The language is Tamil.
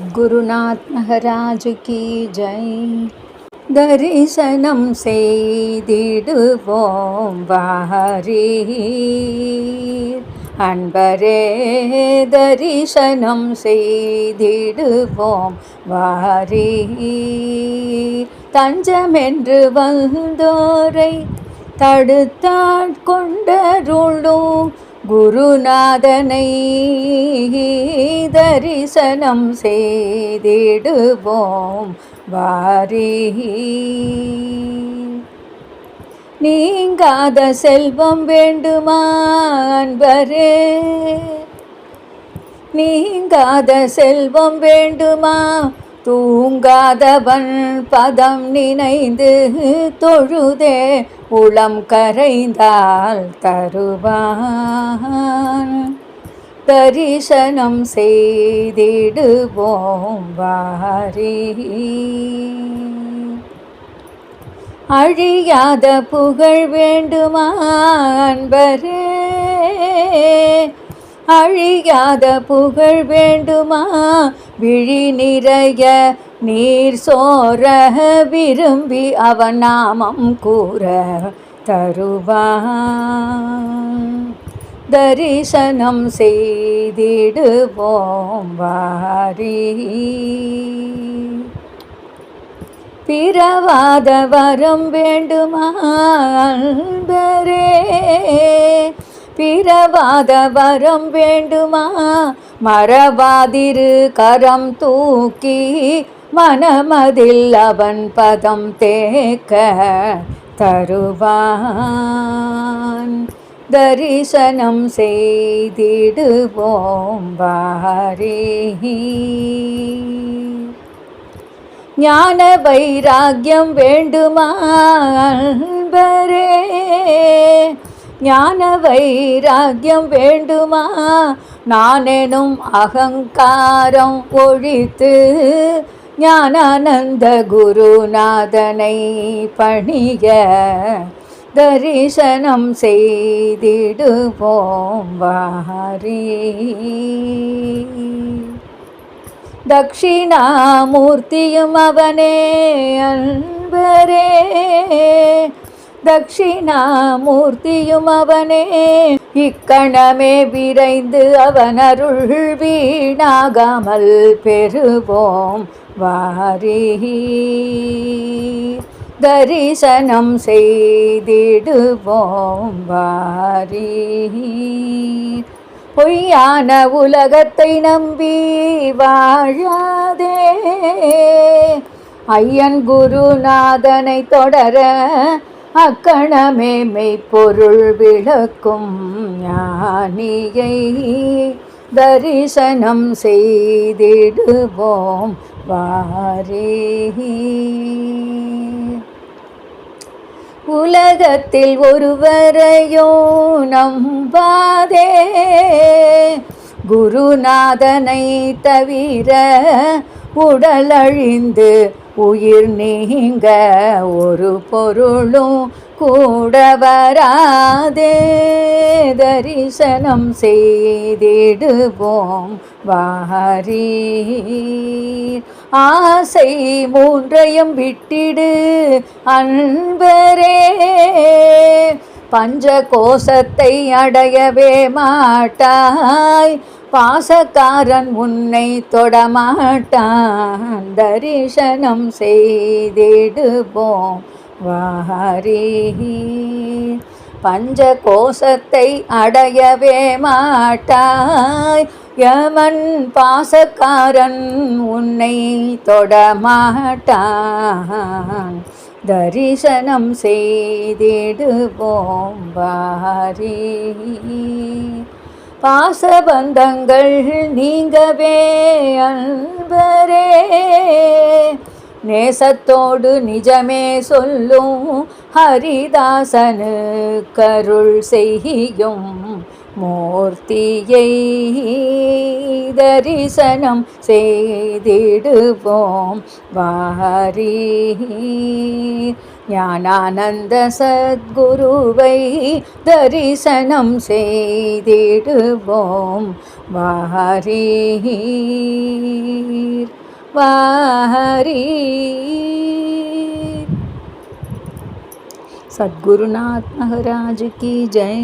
சத்குருநாத் மகாராஜ் கி ஜெய். தரிசனம் செய்திடுவோம் வாரீர் அன்பரே, தரிசனம் செய்திடுவோம் வாரீர். தஞ்சமென்று வந்தோரை தடுத்தாட்கொண்டருளும் குருநாதனை தரிசனம் செய்திடுவோம் வாரீர். நீங்காத செல்வம் வேண்டுமா அன்பரே, நீங்காத செல்வம் வேண்டுமா? தூங்காதவன் பதம் நினைந்து தொழுதே உளம் கரைந்தால் தருவான். தரிசனம் செய்திடுவோம் வாரீர். அழியாத புகழ் வேண்டுமா அன்பரே, அழியாத புகழ் வேண்டுமா? விழி நிறைய நீர் சோர விரும்பி அவன் நாமம் கூற தருவான். தரிசனம் செய்திடுவோம் வாரீர். பிறவாத வரம் வேண்டுமா அன்பரே, பிறவாத வரம் வேண்டுமா? மறவாதிரு கரம் தூக்கி மனமதில் அவன் பதம் தேக்க தருவான். தரிசனம் செய்திடுவோம் வாரீர். ஞான வைராக்கியம் வேண்டுமா அன்பரே, ஞான வைராக்கியம் வேண்டுமா? நானெனும் அகங்காரம் ஒழித்து ஞானானந்த குருநாதனை பணிய தரிசனம் செய்திடுவோம் வாரீர். தட்சிணாமூர்த்தியும் அவனே அன்பரே, தட்சிணாமூர்த்தியும் அவனே. இக்கணமே விரைந்து அவன் அருள் வீணாகாமல் பெறுவோம் வாரீர். தரிசனம் செய்திடுவோம் வாரீர். பொய்யான உலகத்தை நம்பி வாழாதே, ஐயன் குருநாதனை தொடர அக்கணமே மெய்ப்பொருள் விளக்கும் ஞானியை தரிசனம் செய்திடுவோம் வாரீர். உலகத்தில் ஒருவரையோ நம்பாதே, குருநாதனை தவிர உடலழிந்து உயிர் நீங்க ஒரு பொருளும் கூட வராதே. தரிசனம் செய்திடுவோம் வாரீர். ஆசை மூன்றையும் விட்டிடு அன்பரே, பஞ்ச கோசத்தை அடையவே மாட்டாய், பாசக்காரன் உன்னை தொடமாட்டான். தரிசனம் செய்திடுவோம் வாரீர். பஞ்ச கோசத்தை அடையவே மாட்டாய், யமன் பாசக்காரன் உன்னை தொடமாட்டான். தரிசனம் செய்திடுவோம் வாரீர். பாசபந்தங்கள் நீங்கவே அன்பரே, நேசத்தோடு நிஜமே சொல்லும் ஹரிதாசனு கருள் செய்யும் மூர்த்தியை தரிசனம் செய்திடுவோம் வாரீர். ஞானானந்த சத்குருவை தரிசனம் செய்திடுவோம் வாரீர். वाहरी। सद्गुरुनाथ महाराज की जय।